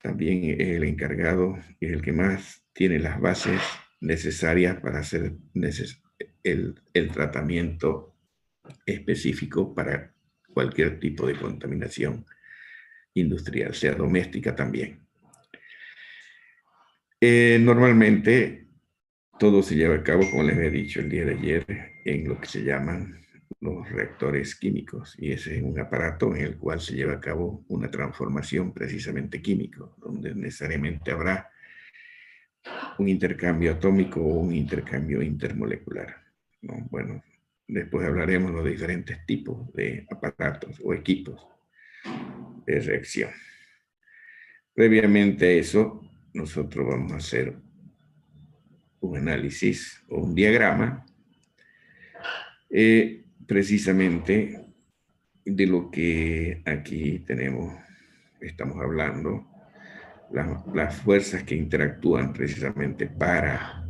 también es el encargado, es el que más tiene las bases necesarias para hacer el tratamiento específico para cualquier tipo de contaminación industrial, sea doméstica también. Normalmente todo se lleva a cabo, como les había dicho el día de ayer, en lo que se llaman los reactores químicos, y ese es un aparato en el cual se lleva a cabo una transformación precisamente químico, donde necesariamente habrá un intercambio atómico o un intercambio intermolecular, ¿no? Bueno, después hablaremos de los diferentes tipos de aparatos o equipos de reacción. Previamente a eso, nosotros vamos a hacer un análisis o un diagrama precisamente de lo que aquí estamos hablando, las fuerzas que interactúan precisamente para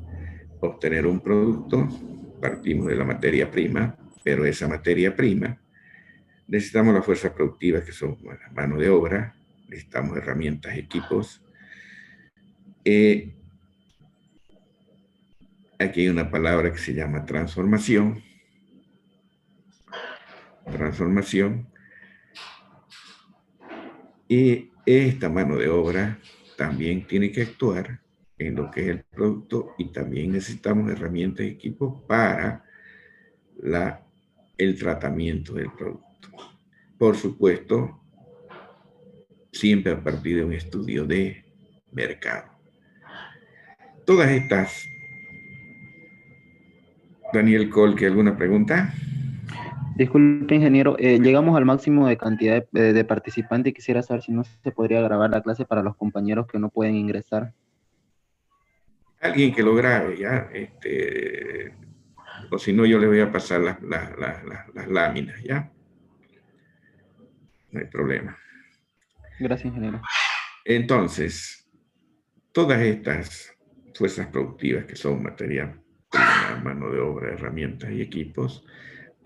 obtener un producto. Partimos de la materia prima, pero esa materia prima necesitamos las fuerzas productivas que son la mano de obra, necesitamos herramientas, equipos. Aquí hay una palabra que se llama transformación. Y esta mano de obra también tiene que actuar en lo que es el producto, y también necesitamos herramientas y equipos para el tratamiento del producto. Por supuesto, siempre a partir de un estudio de mercado. Todas estas. Daniel Colque, ¿alguna pregunta? Disculpe, ingeniero, llegamos al máximo de cantidad de participantes y quisiera saber si no se podría grabar la clase para los compañeros que no pueden ingresar. Alguien que lo grabe, ya, o si no, yo le voy a pasar las láminas, ya. No hay problema. Gracias, ingeniero. Entonces, todas estas fuerzas productivas que son materia prima, mano de obra, herramientas y equipos,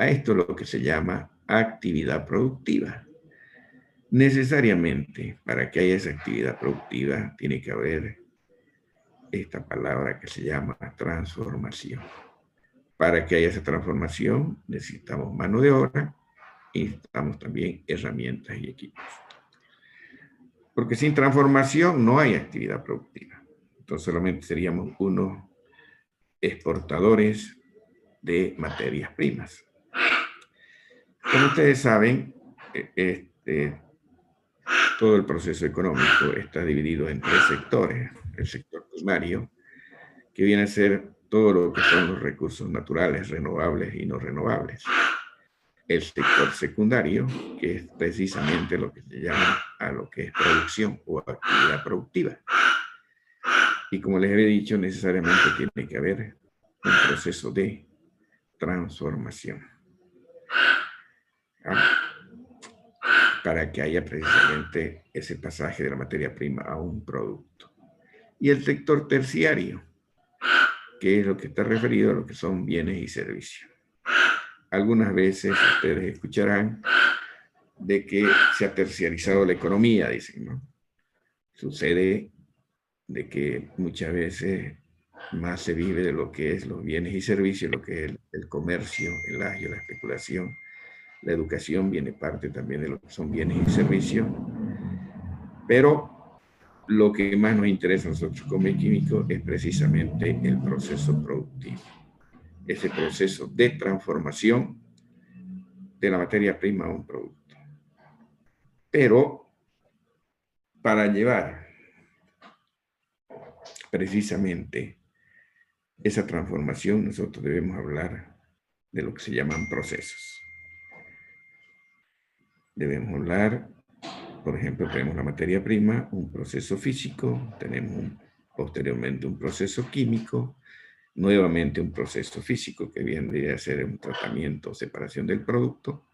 a esto es lo que se llama actividad productiva. Necesariamente, para que haya esa actividad productiva, tiene que haber esta palabra que se llama transformación. Para que haya esa transformación, necesitamos mano de obra y necesitamos también herramientas y equipos. Porque sin transformación no hay actividad productiva. Entonces solamente seríamos unos exportadores de materias primas. Como ustedes saben, todo el proceso económico está dividido en tres sectores. El sector primario, que viene a ser todo lo que son los recursos naturales, renovables y no renovables. El sector secundario, que es precisamente lo que se llama a lo que es producción o actividad productiva. Y como les he dicho, necesariamente tiene que haber un proceso de transformación para que haya precisamente ese pasaje de la materia prima a un producto. Y el sector terciario, que es lo que está referido a lo que son bienes y servicios. Algunas veces ustedes escucharán de que se ha terciarizado la economía, dicen, ¿no? Sucede de que muchas veces más se vive de lo que es los bienes y servicios, lo que es el comercio, el agio, la especulación. La educación viene parte también de lo que son bienes y servicios. Pero lo que más nos interesa a nosotros como químicos es precisamente el proceso productivo. Ese proceso de transformación de la materia prima a un producto. Pero para llevar precisamente esa transformación, nosotros debemos hablar de lo que se llaman procesos. Debemos hablar, por ejemplo, tenemos la materia prima, un proceso físico, tenemos posteriormente un proceso químico, nuevamente un proceso físico que viene a ser un tratamiento o separación del producto.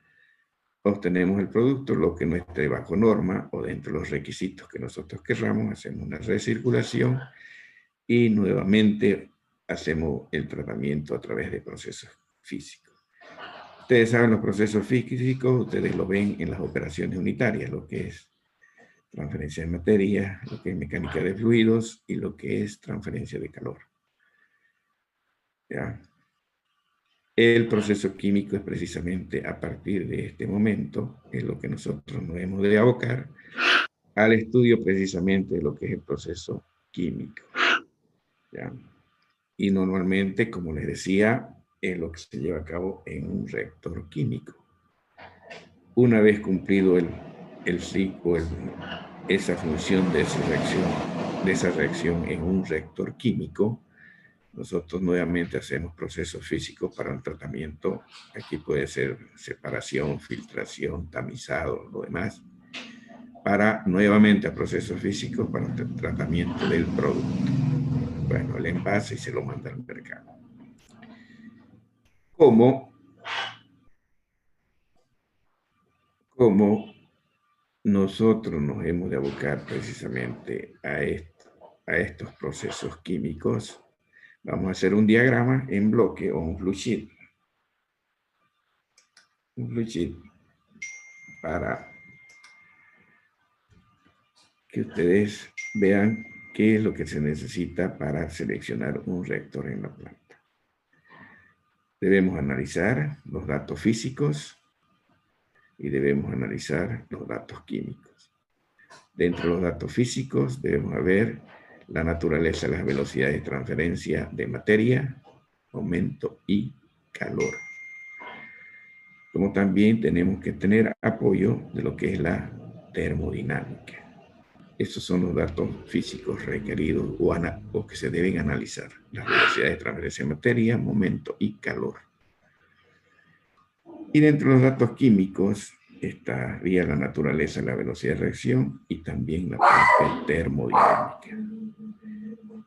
Obtenemos el producto, lo que no esté bajo norma o dentro de los requisitos que nosotros querramos, hacemos una recirculación y nuevamente hacemos el tratamiento a través de procesos físicos. Ustedes saben los procesos físicos, ustedes lo ven en las operaciones unitarias, lo que es transferencia de materia, lo que es mecánica de fluidos y lo que es transferencia de calor. ¿Ya? El proceso químico es precisamente a partir de este momento, es lo que nosotros nos hemos de abocar al estudio precisamente de lo que es el proceso químico. ¿Ya? Y normalmente, como les decía, es lo que se lleva a cabo en un reactor químico. Una vez cumplido el ciclo, esa función de esa reacción en un reactor químico, nosotros nuevamente hacemos procesos físicos para un tratamiento. Aquí puede ser separación, filtración, tamizado, lo demás, para nuevamente a procesos físicos para un tratamiento del producto. Bueno, el envase y se lo manda al mercado. Como nosotros nos hemos de abocar precisamente a estos procesos químicos, vamos a hacer un diagrama en bloque o un flowsheet. Un flowsheet para que ustedes vean qué es lo que se necesita para seleccionar un reactor en la planta. Debemos analizar los datos físicos y debemos analizar los datos químicos. Dentro de los datos físicos debemos ver la naturaleza, las velocidades de transferencia de materia, momento y calor. Como también tenemos que tener apoyo de lo que es la termodinámica. Estos son los datos físicos requeridos o que se deben analizar. Las velocidades de transferencia de materia, momento y calor. Y dentro de los datos químicos estaría la naturaleza, la velocidad de reacción y también la parte termodinámica.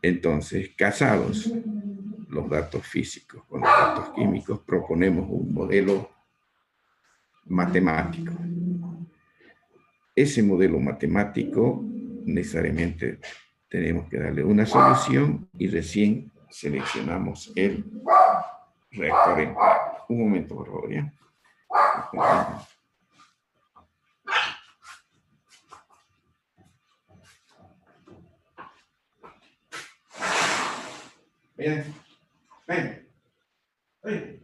Entonces, casados los datos físicos con los datos químicos, proponemos un modelo matemático. Ese modelo matemático necesariamente tenemos que darle una solución y recién seleccionamos el reactor. Un momento, por favor, ¿ya? Ven, ven, ven.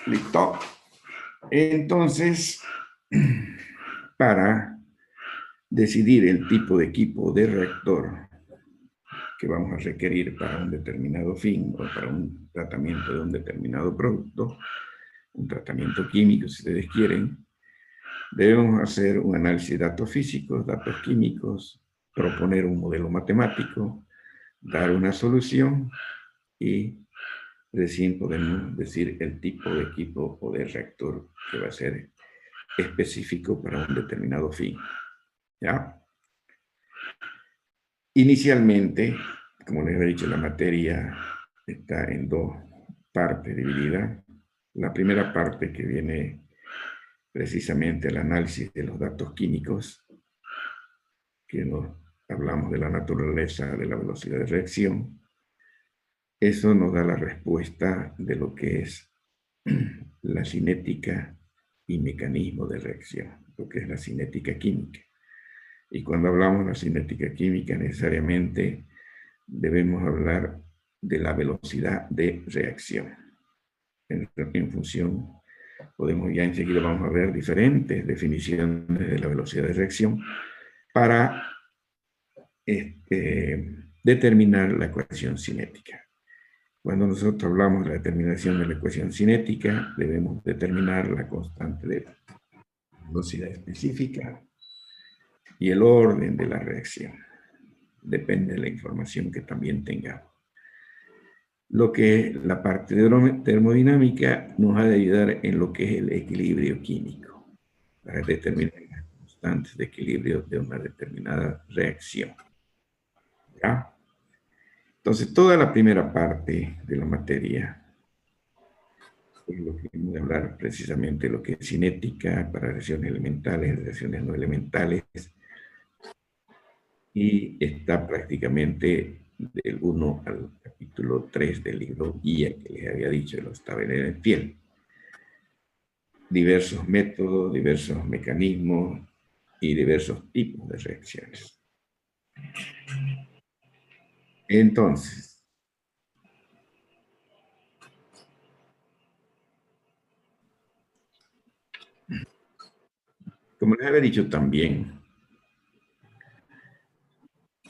Listo. Entonces, para decidir el tipo de equipo de reactor que vamos a requerir para un determinado fin o para un tratamiento de un determinado producto, un tratamiento químico, si ustedes quieren, debemos hacer un análisis de datos físicos, datos químicos, proponer un modelo matemático, dar una solución y recién podemos decir el tipo de equipo o de reactor que va a ser específico para un determinado fin. ¿Ya? Inicialmente, como les he dicho, la materia está en dos partes divididas. La primera parte que viene precisamente el análisis de los datos químicos, que nos hablamos de la naturaleza de la velocidad de reacción. Eso nos da la respuesta de lo que es la cinética y mecanismo de reacción, lo que es la cinética química. Y cuando hablamos de la cinética química, necesariamente debemos hablar de la velocidad de reacción. En función, podemos ya enseguida vamos a ver diferentes definiciones de la velocidad de reacción para determinar la ecuación cinética. Cuando nosotros hablamos de la determinación de la ecuación cinética, debemos determinar la constante de velocidad específica y el orden de la reacción. Depende de la información que también tengamos. Lo que la parte de termodinámica nos ha de ayudar en lo que es el equilibrio químico, para determinar las constantes de equilibrio de una determinada reacción. ¿Ya? Entonces, toda la primera parte de la materia es lo que vamos a hablar precisamente, lo que es cinética para reacciones elementales, reacciones no elementales, y está prácticamente del 1 al capítulo 3 del libro guía que les había dicho, de los tableros de piel. Diversos métodos, diversos mecanismos y diversos tipos de reacciones. Entonces, como les había dicho también,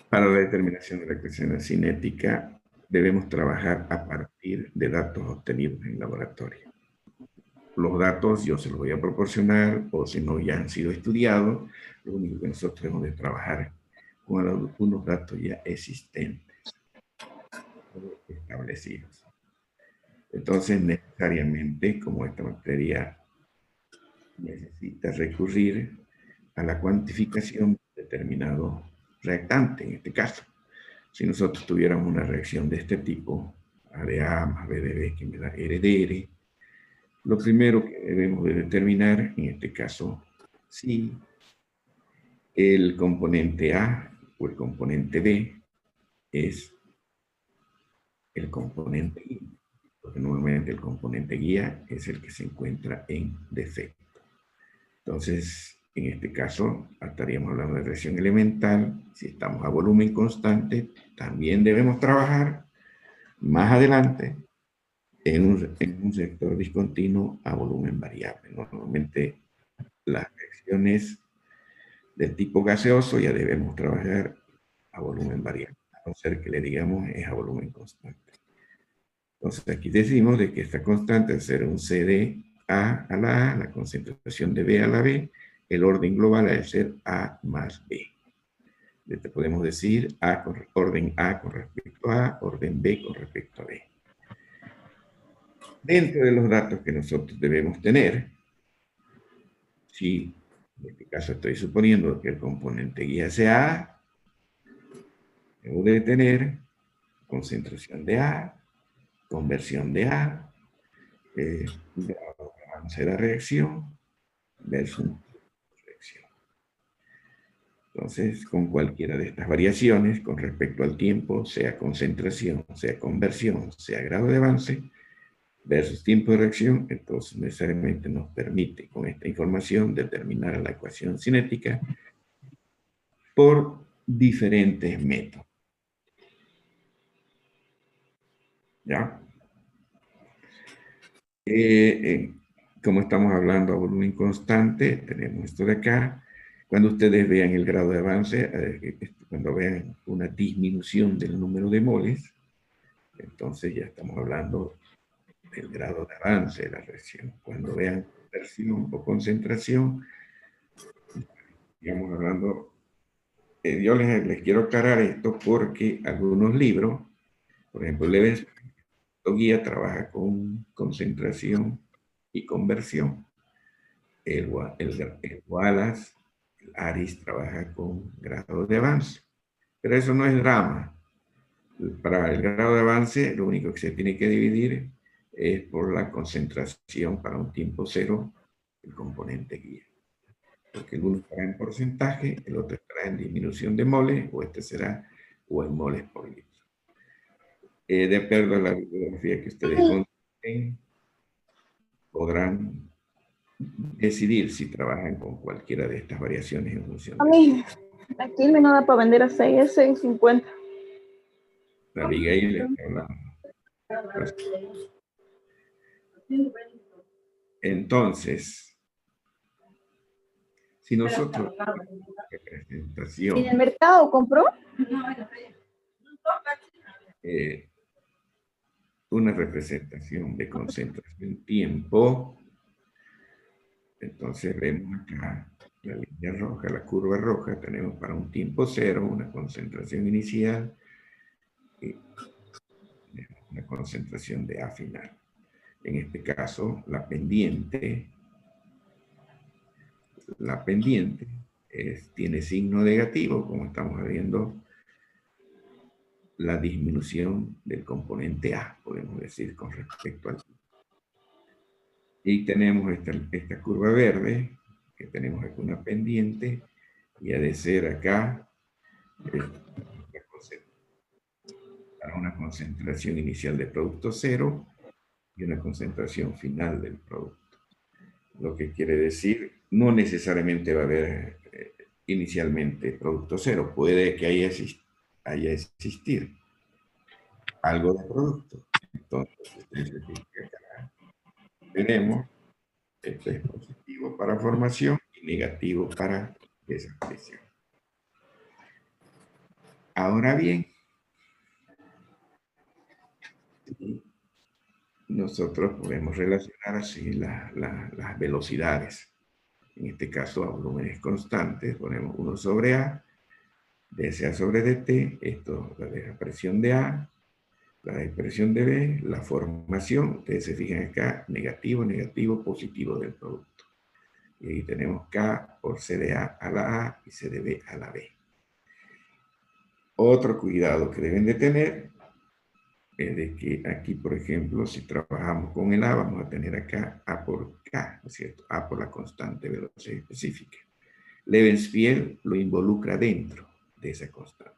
para la determinación de la ecuación cinética debemos trabajar a partir de datos obtenidos en laboratorio. Los datos yo se los voy a proporcionar, o si no ya han sido estudiados, lo único que nosotros debemos de trabajar con algunos datos ya existentes, establecidos. Entonces, necesariamente, como esta materia necesita recurrir a la cuantificación de determinado reactante, en este caso. Si nosotros tuviéramos una reacción de este tipo, A de A más B de B, que me da R de R, lo primero que debemos de determinar, en este caso, si el componente A o el componente B es el componente I, porque normalmente el componente guía es el que se encuentra en defecto. Entonces, en este caso, estaríamos hablando de reacción elemental. Si estamos a volumen constante, también debemos trabajar más adelante en un sector discontinuo a volumen variable. Normalmente las reacciones del tipo gaseoso ya debemos trabajar a volumen variable, a no ser que le digamos es a volumen constante. Entonces aquí decimos de que esta constante, al ser un C de A a la concentración de B a la B, el orden global ha de ser A más B. Podemos decir orden A con respecto a A, orden B con respecto a B. Dentro de los datos que nosotros debemos tener, si en este caso estoy suponiendo que el componente guía sea A, debo de tener concentración de A, conversión de A, avance de la reacción versus reacción. Entonces, con cualquiera de estas variaciones con respecto al tiempo, sea concentración, sea conversión, sea grado de avance, versus tiempo de reacción, entonces necesariamente nos permite con esta información determinar la ecuación cinética por diferentes métodos. ¿Ya? Como estamos hablando a volumen constante, tenemos esto de acá. Cuando ustedes vean el grado de avance, cuando vean una disminución del número de moles, entonces ya estamos hablando del grado de avance de la reacción. Cuando vean conversión o concentración, estamos hablando, yo les quiero aclarar esto porque algunos libros, por ejemplo, Levens guía trabaja con concentración y conversión. El Wallace, el Aris trabaja con grado de avance. Pero eso no es drama. Para el grado de avance, lo único que se tiene que dividir es por la concentración para un tiempo cero del componente guía. Porque el uno estará en porcentaje, el otro estará en disminución de moles, o este será o en moles por litro. De acuerdo a la bibliografía que ustedes consiguen, podrán decidir si trabajan con cualquiera de estas variaciones en función de... Aquí me da para vender a 6, 6.50. La Abigail está hablando. Entonces, si nosotros representación, ¿En el mercado compró? Una representación de concentración tiempo, entonces vemos acá la línea roja, la curva roja, tenemos para un tiempo cero una concentración inicial y una concentración de A final. En este caso, la pendiente tiene signo negativo, como estamos viendo la disminución del componente A, podemos decir, con respecto al... Y tenemos esta curva verde, que tenemos aquí una pendiente, y ha de ser acá para una concentración inicial de producto cero y una concentración final del producto. Lo que quiere decir, no necesariamente va a haber inicialmente producto cero, puede que haya existir algo de producto. Entonces, acá tenemos, esto es positivo para formación y negativo para desaparición. Ahora bien, nosotros podemos relacionar así las velocidades. En este caso, a volúmenes constantes, ponemos 1 sobre A, dSA sobre dt, esto la desaparición de A, la dispersión de B, la formación, ustedes se fijan acá, negativo, negativo, positivo del producto. Y ahí tenemos K por C de A a la A y C de B a la B. Otro cuidado que deben de tener es de que aquí, por ejemplo, si trabajamos con el A, vamos a tener acá A por K, ¿no es cierto? A por la constante velocidad específica. Levenspiel lo involucra dentro de esa constante.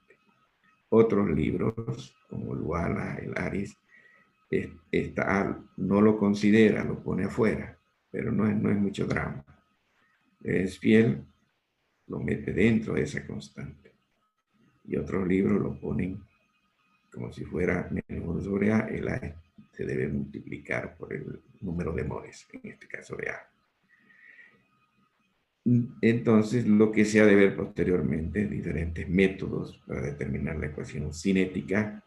Otros libros, como el Walla, el Aris, esta A no lo considera, lo pone afuera, pero no es mucho drama. Levenspiel lo mete dentro de esa constante. Y otros libros lo ponen como si fuera menos 1 sobre A, el A se debe multiplicar por el número de moles, en este caso de A. Entonces, lo que se ha de ver posteriormente, diferentes métodos para determinar la ecuación cinética.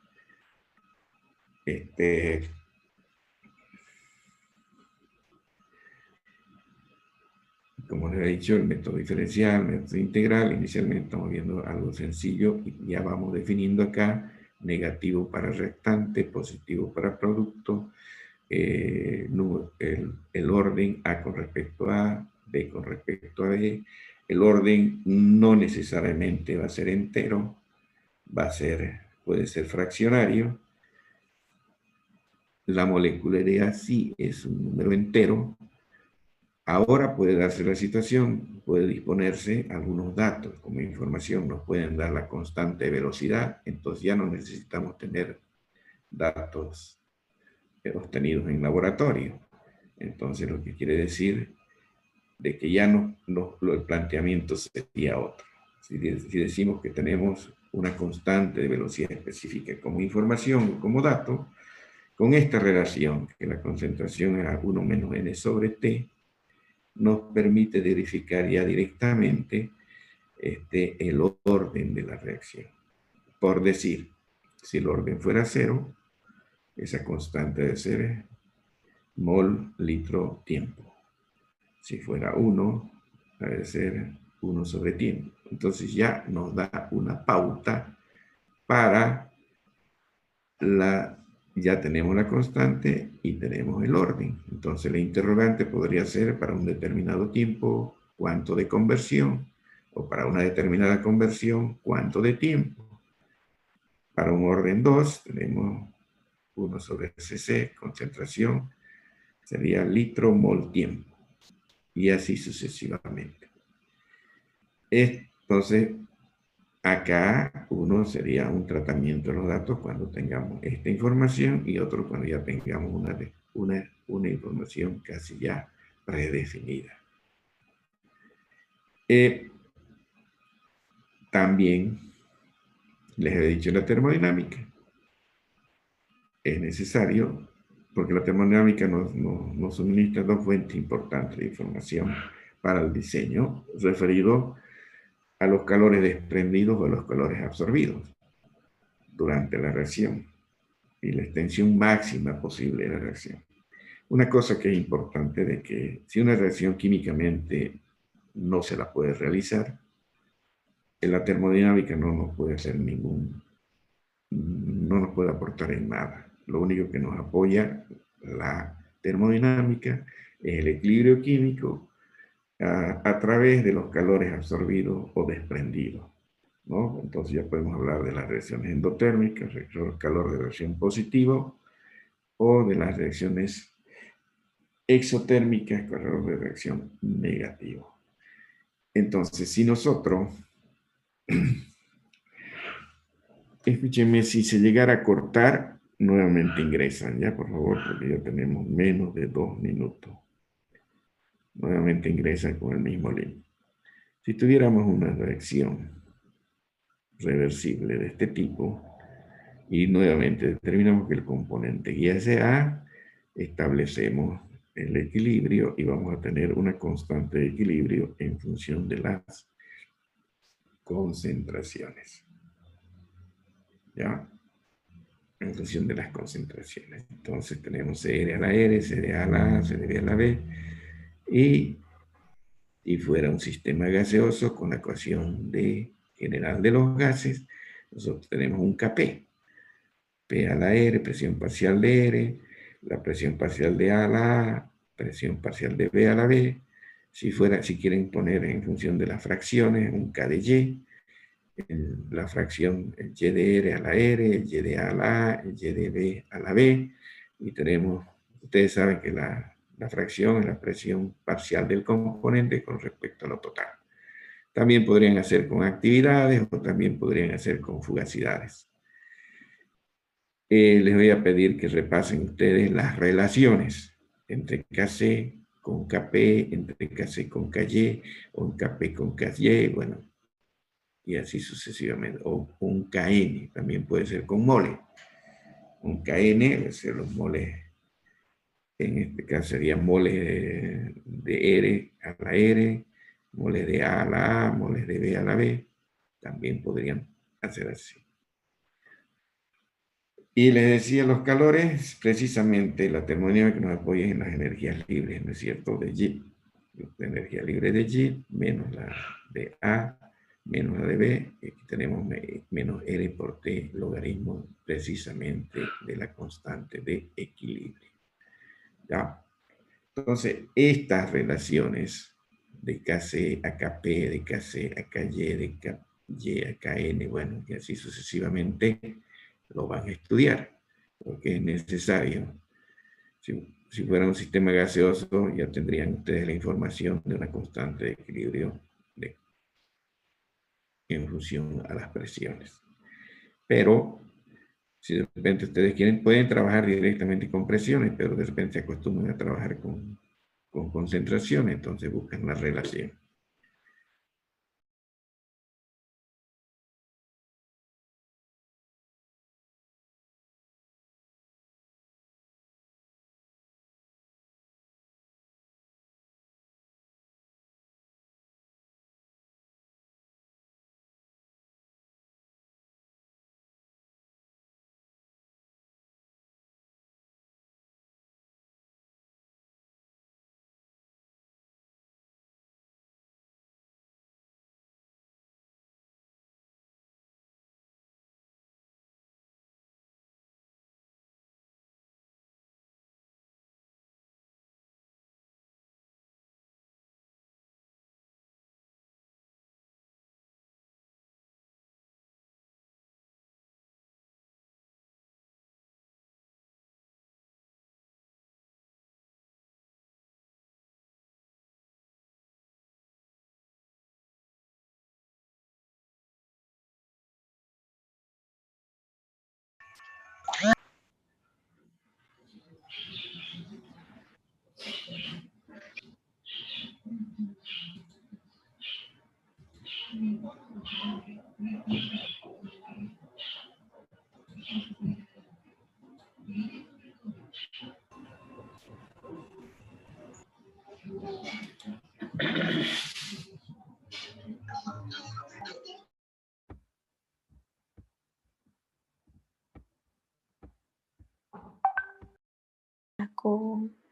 Como les he dicho, el método diferencial, el método integral. Inicialmente estamos viendo algo sencillo y ya vamos definiendo acá negativo para reactante, positivo para producto, el orden A con respecto a B con respecto a B. El orden no necesariamente va a ser entero, puede ser fraccionario. La molecularidad sí es un número entero. Ahora puede darse la situación, puede disponerse algunos datos como información, nos pueden dar la constante de velocidad, entonces ya no necesitamos tener datos obtenidos en laboratorio. Entonces lo que quiere decir de que ya el planteamiento sería otro. Si decimos que tenemos una constante de velocidad específica como información, como dato, con esta relación, que la concentración es 1 menos n sobre t, nos permite verificar ya directamente el orden de la reacción. Por decir, si el orden fuera 0, esa constante debe ser mol, litro, tiempo. Si fuera 1, debe ser 1 sobre tiempo. Entonces ya nos da una pauta para ya tenemos la constante y tenemos el orden. Entonces la interrogante podría ser para un determinado tiempo, cuánto de conversión, o para una determinada conversión, cuánto de tiempo. Para un orden 2 tenemos 1 sobre cc, concentración, sería litro mol tiempo, y así sucesivamente. Entonces, acá uno sería un tratamiento de los datos cuando tengamos esta información y otro cuando ya tengamos una información casi ya predefinida. También les he dicho la termodinámica. Es necesario, porque la termodinámica nos suministra dos fuentes importantes de información para el diseño, referido a los calores desprendidos o a los calores absorbidos durante la reacción y la extensión máxima posible de la reacción. Una cosa que es importante de que si una reacción químicamente no se la puede realizar, en la termodinámica no nos puede hacer no nos puede aportar en nada. Lo único que nos apoya la termodinámica es el equilibrio químico a través de los calores absorbidos o desprendidos, ¿no? Entonces ya podemos hablar de las reacciones endotérmicas, calor de reacción positivo, o de las reacciones exotérmica, calor de reacción negativo. Entonces, si nosotros, escúchenme, si se llegara a cortar, nuevamente ingresan, ya por favor, porque ya tenemos menos de 2 minutos. Nuevamente ingresan con el mismo link. Si tuviéramos una reacción reversible de este tipo, y nuevamente determinamos que el componente guía sea A, establecemos el equilibrio y vamos a tener una constante de equilibrio en función de las concentraciones. ¿Ya? En función de las concentraciones. Entonces tenemos CR a la R, CD a la A, CDB a la B. Y si fuera un sistema gaseoso con la ecuación general de los gases, nosotros tenemos un Kp. P a la R, presión parcial de R, la presión parcial de A a la A, presión parcial de B a la B. Si quieren poner en función de las fracciones, un K de Y, la fracción el Y de R a la R, el Y de A a la A, el Y de B a la B, y tenemos, ustedes saben que la fracción es la presión parcial del componente con respecto a lo total. También podrían hacer con actividades o también podrían hacer con fugacidades. Les voy a pedir que repasen ustedes las relaciones entre Kc con Kp, entre Kc con Ky, o en Kp con Ky, bueno, y así sucesivamente. O un Kn, también puede ser con mole. Un Kn, puede ser los moles, en este caso serían moles de R a la R, moles de A a la A, moles de B a la B, también podrían hacer así. Y les decía los calores, precisamente la termodinámica que nos apoya en las energías libres, ¿no es cierto? De Y. La energía libre de Y menos la de A menos la de B. Y aquí tenemos menos R por T, logaritmo precisamente de la constante de equilibrio. ¿Ya? Entonces, estas relaciones de Kc a Kp, de Kc a Ky, de Ky a Kn, bueno, y así sucesivamente, lo van a estudiar, porque es necesario. Si fuera un sistema gaseoso, ya tendrían ustedes la información de una constante de equilibrio en función a las presiones. Pero, si de repente ustedes quieren, pueden trabajar directamente con presiones, pero de repente se acostumbran a trabajar con concentración, entonces buscan la relación.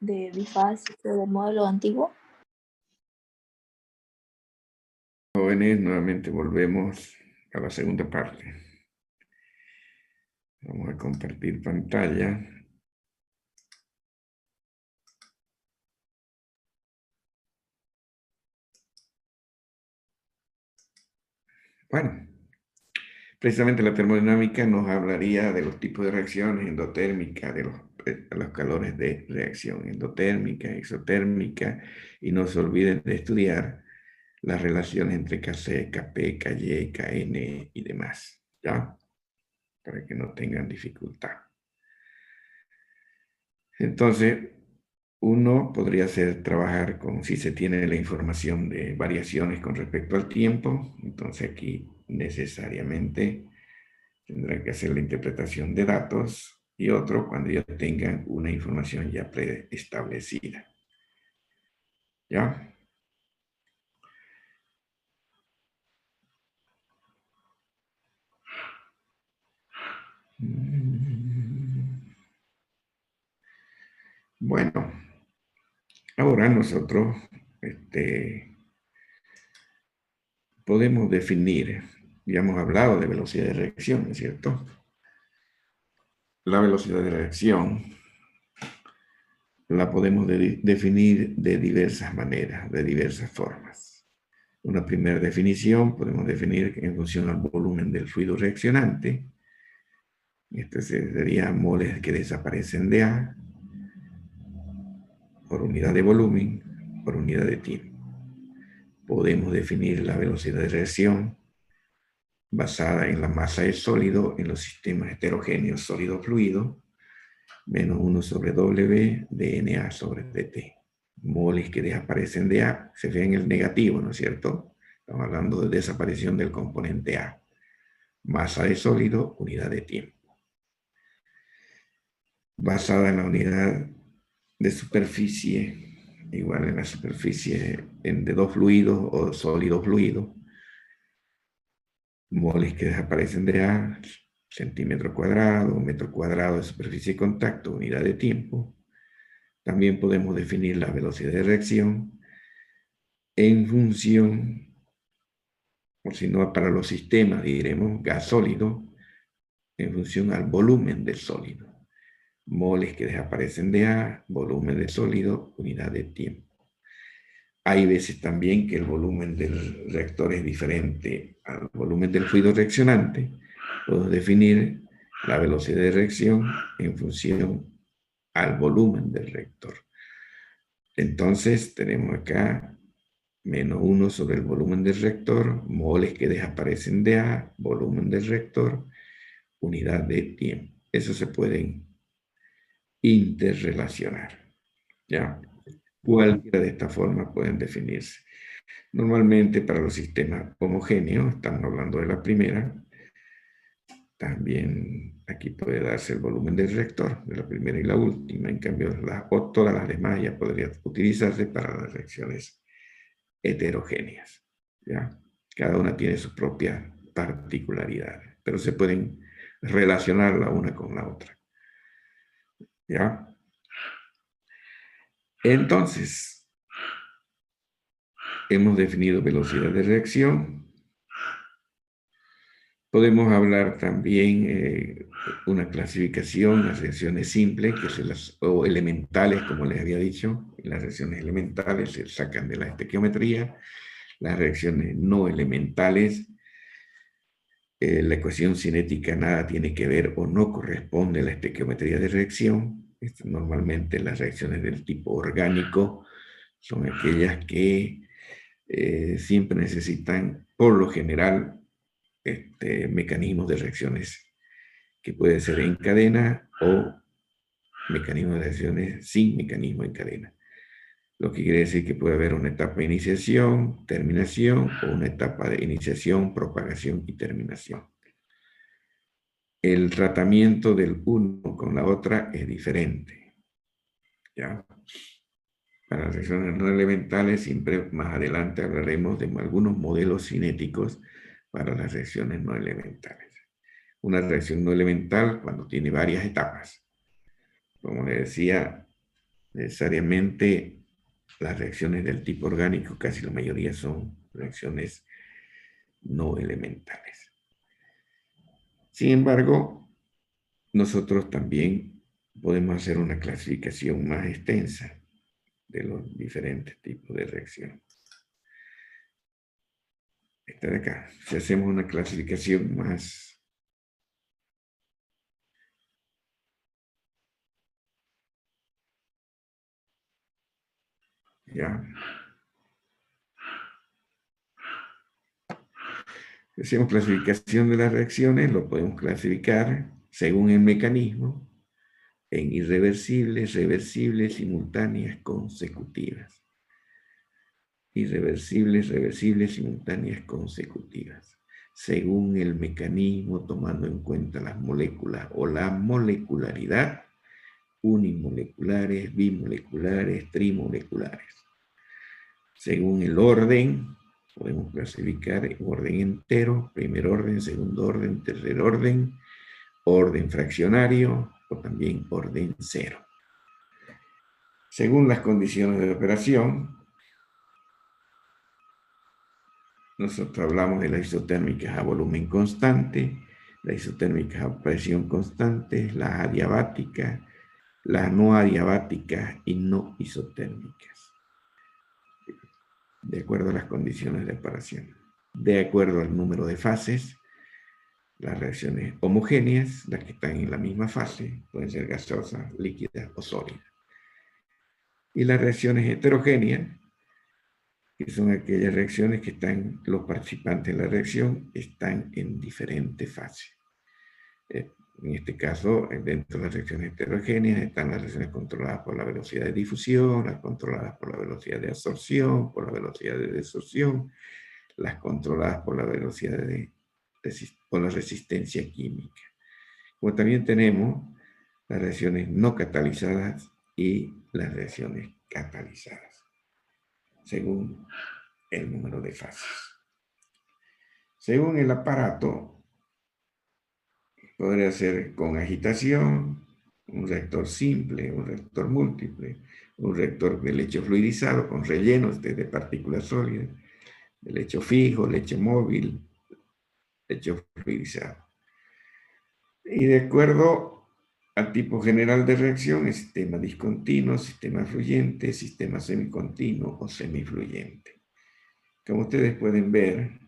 De bifásico del módulo antiguo. Jóvenes, nuevamente volvemos a la segunda parte. Vamos a compartir pantalla. Bueno, precisamente la termodinámica nos hablaría de los tipos de reacciones endotérmicas, de los los calores de reacción endotérmica, exotérmica, y no se olviden de estudiar las relaciones entre Kc, Kp, Ky, Kn y demás, ¿ya? Para que no tengan dificultad. Entonces, uno podría trabajar con, si se tiene la información de variaciones con respecto al tiempo, entonces aquí necesariamente tendrán que hacer la interpretación de datos, y otro cuando ya tengan una información ya preestablecida. ¿Ya? Bueno, ahora nosotros podemos definir, ya hemos hablado de velocidad de reacción, ¿no es cierto? La velocidad de reacción la podemos definir de diversas maneras, de diversas formas. Una primera definición podemos definir en función al volumen del fluido reaccionante. Este sería moles que desaparecen de A por unidad de volumen por unidad de tiempo. Podemos definir la velocidad de reacción basada en la masa del sólido en los sistemas heterogéneos sólido-fluido, menos 1 sobre W de Na sobre dt. Moles que desaparecen de A, se ve en el negativo, ¿no es cierto? Estamos hablando de desaparición del componente A. Masa de sólido, unidad de tiempo. Basada en la unidad de superficie, igual en la superficie de dos fluidos o sólido-fluido, moles que desaparecen de A, centímetro cuadrado, metro cuadrado de superficie de contacto, unidad de tiempo. También podemos definir la velocidad de reacción en función, o si no para los sistemas diremos gas sólido, en función al volumen del sólido. Moles que desaparecen de A, volumen de sólido, unidad de tiempo. Hay veces también que el volumen del reactor es diferente al volumen del fluido reaccionante. Podemos definir la velocidad de reacción en función al volumen del reactor. Entonces tenemos acá menos 1 sobre el volumen del reactor, moles que desaparecen de A, volumen del reactor, unidad de tiempo. Eso se pueden interrelacionar. ¿Ya? Cualquiera de estas formas pueden definirse. Normalmente para los sistemas homogéneos, estamos hablando de la primera, también aquí puede darse el volumen del reactor, de la primera y la última. En cambio, todas las demás ya podrían utilizarse para las reacciones heterogéneas. ¿Ya? Cada una tiene sus propias particularidades, pero se pueden relacionar la una con la otra. ¿Ya? Entonces, hemos definido velocidad de reacción. Podemos hablar también una clasificación, las reacciones simples, o elementales, como les había dicho. Las reacciones elementales se sacan de la estequiometría. Las reacciones no elementales, la ecuación cinética nada tiene que ver o no corresponde a la estequiometría de reacción. Normalmente las reacciones del tipo orgánico son aquellas que siempre necesitan, por lo general, mecanismos de reacciones que pueden ser en cadena o mecanismos de reacciones sin mecanismo en cadena. Lo que quiere decir que puede haber una etapa de iniciación, terminación, o una etapa de iniciación, propagación y terminación. El tratamiento del uno con la otra es diferente. ¿Ya? Para las reacciones no elementales, siempre más adelante hablaremos de algunos modelos cinéticos para las reacciones no elementales. Una reacción no elemental cuando tiene varias etapas. Como les decía, necesariamente las reacciones del tipo orgánico, casi la mayoría son reacciones no elementales. Sin embargo, nosotros también podemos hacer una clasificación más extensa de los diferentes tipos de reacción. Esta de acá. Si hacemos una clasificación más ¿Ya? Si hacemos clasificación de las reacciones, lo podemos clasificar según el mecanismo en irreversibles, reversibles, simultáneas, consecutivas. Irreversibles, reversibles, simultáneas, consecutivas. Según el mecanismo, tomando en cuenta las moléculas o la molecularidad, unimoleculares, bimoleculares, trimoleculares. Según el orden, podemos clasificar en orden entero, primer orden, segundo orden, tercer orden, orden fraccionario o también orden cero. Según las condiciones de operación, nosotros hablamos de las isotérmicas a volumen constante, las isotérmicas a presión constante, las adiabáticas, las no adiabáticas y no isotérmicas, de acuerdo a las condiciones de operación. De acuerdo al número de fases, las reacciones homogéneas, las que están en la misma fase, pueden ser gaseosas, líquidas o sólidas. Y las reacciones heterogéneas, que son aquellas reacciones que los participantes de la reacción están en diferentes fases. En este caso, dentro de las reacciones heterogéneas están las reacciones controladas por la velocidad de difusión, las controladas por la velocidad de absorción, por la velocidad de desorción, las controladas por la velocidad por la resistencia química. Como también tenemos las reacciones no catalizadas y las reacciones catalizadas, según el número de fases. Según el aparato, podría ser con agitación, un reactor simple, un reactor múltiple, un reactor de lecho fluidizado con rellenos de partículas sólidas, de lecho fijo, lecho móvil, lecho fluidizado. Y de acuerdo al tipo general de reacción, el sistema discontinuo, sistema fluyente, sistema semicontinuo o semifluyente. Como ustedes pueden ver,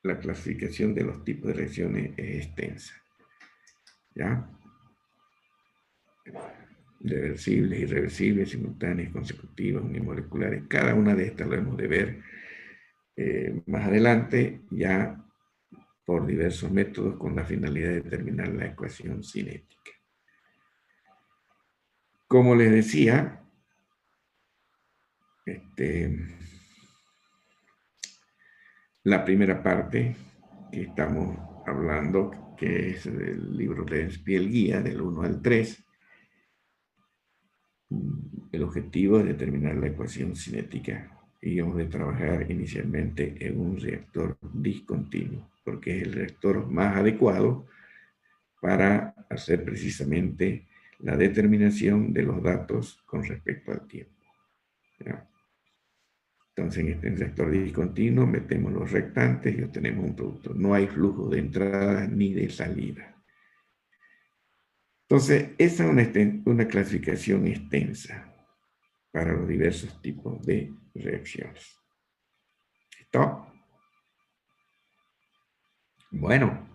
la clasificación de los tipos de reacciones es extensa. ¿Ya? Reversibles, irreversibles, simultáneas, consecutivas, unimoleculares. Cada una de estas lo hemos de ver más adelante, ya por diversos métodos con la finalidad de determinar la ecuación cinética. Como les decía, la primera parte que estamos hablando, que es del libro de Spiel Guía, del 1 al 3, el objetivo es determinar la ecuación cinética y hemos de trabajar inicialmente en un reactor discontinuo, porque es el reactor más adecuado para hacer precisamente la determinación de los datos con respecto al tiempo. ¿Ya? Entonces, en este reactor discontinuo metemos los reactantes y obtenemos un producto. No hay flujo de entrada ni de salida. Entonces, esa es una clasificación extensa para los diversos tipos de reacciones. ¿Listo? Bueno.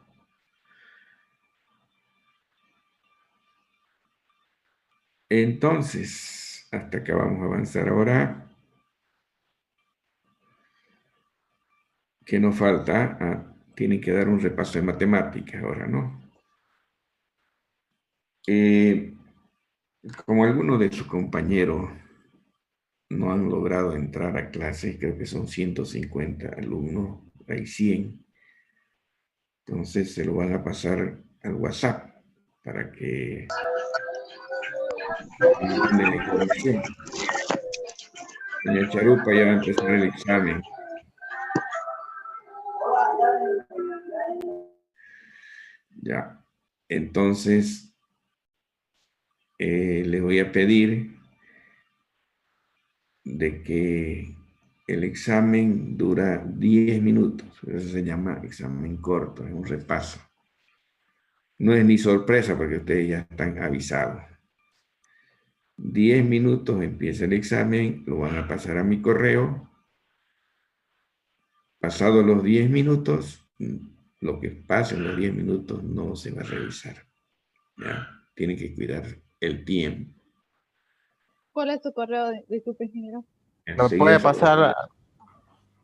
Entonces, hasta acá vamos a avanzar ahora. ¿Qué nos falta? Tienen que dar un repaso de matemáticas ahora, ¿no? Como algunos de sus compañeros no han logrado entrar a clase, creo que son 150 alumnos, hay 100, entonces se lo van a pasar al WhatsApp para que manden la información. Doña Charupa ya va a empezar el examen. Ya, entonces les voy a pedir de que el examen dura 10 minutos, eso se llama examen corto, es un repaso. No es ni sorpresa porque ustedes ya están avisados. 10 minutos empieza el examen, lo van a pasar a mi correo. Pasados los 10 minutos, lo que pase en los 10 minutos no se va a revisar. ¿Ya? Tienen que cuidar el tiempo. ¿Cuál es tu correo? Disculpe, ingeniero. ¿Lo puede pasar?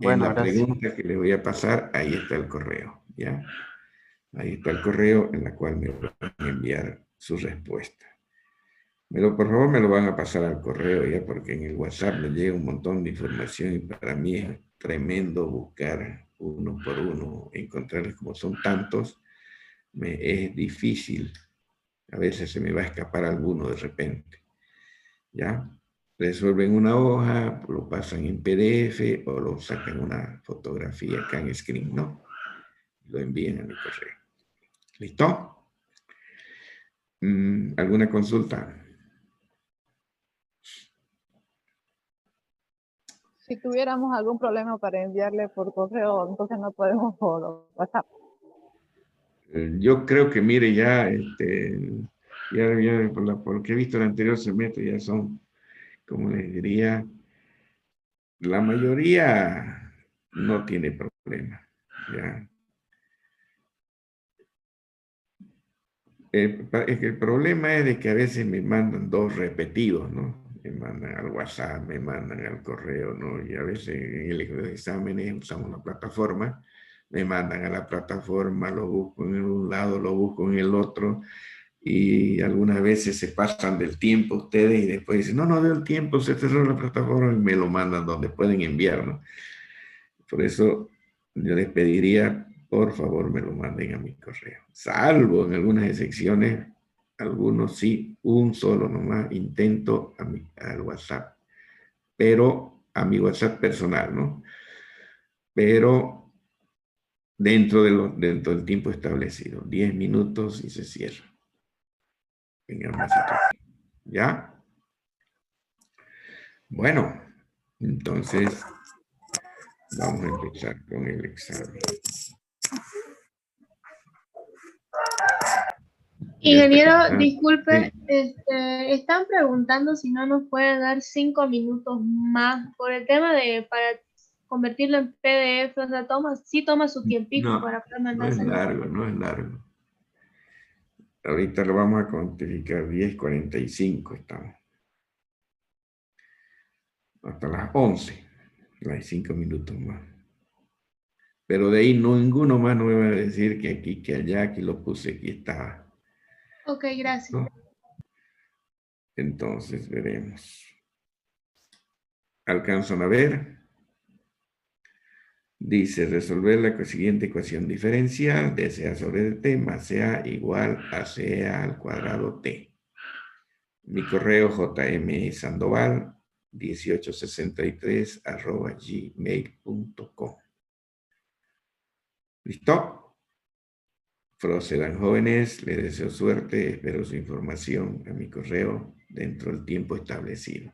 En Bueno, la gracias. pregunta que le voy a pasar, ahí está el correo, ¿ya? Ahí está el correo en la cual me van a enviar su respuesta. Por favor, me lo van a pasar al correo, ¿ya? Porque en el WhatsApp me llega un montón de información y para mí es tremendo buscar uno por uno, encontrarles como son tantos, es difícil. A veces se me va a escapar alguno de repente, ¿ya? Resuelven una hoja, lo pasan en PDF o lo sacan una fotografía acá en screen, ¿no? Lo envían a mi correo. ¿Listo? ¿Alguna consulta? Si tuviéramos algún problema para enviarle por correo, entonces no podemos por WhatsApp. Yo creo que, mire, ya, ya por lo que he visto en el anterior semestre, ya son, como les diría, la mayoría no tiene problema, ¿ya? Es que el problema es de que a veces me mandan dos repetidos, ¿no? Me mandan al WhatsApp, me mandan al correo, ¿no? Y a veces en los exámenes usamos la plataforma, me mandan a la plataforma, lo busco en un lado, lo busco en el otro, y algunas veces se pasan del tiempo ustedes y después dicen, no, no veo el tiempo, se cerró la plataforma y me lo mandan donde pueden enviar, ¿no? Por eso yo les pediría, por favor, me lo manden a mi correo. Salvo en algunas excepciones, algunos sí, un solo nomás intento al WhatsApp, pero a mi WhatsApp personal, ¿no? Pero dentro del tiempo establecido, 10 minutos y se cierra. En ambas situaciones. ¿Ya? Bueno, entonces vamos a empezar con el examen. Ingeniero, disculpe, están preguntando si no nos puede dar 5 minutos más por el tema de para convertirlo en PDF, o sea, sí toma su tiempito No, para poder no es mandárselo. largo, no es largo. Ahorita lo vamos a cuantificar, 10:45 estamos. Hasta las 11, hay 5 minutos más. Pero de ahí ninguno más no me va a decir que aquí, que allá, aquí lo puse, aquí estaba. Ok, gracias. ¿No? Entonces veremos. ¿Alcanzan a ver? Dice, resolver la siguiente ecuación diferencial de CA sobre t más CA igual a CA al cuadrado t. Mi correo jmsandoval 1863@gmail.com. ¿Listo? Procedan, jóvenes, les deseo suerte, espero su información a mi correo dentro del tiempo establecido.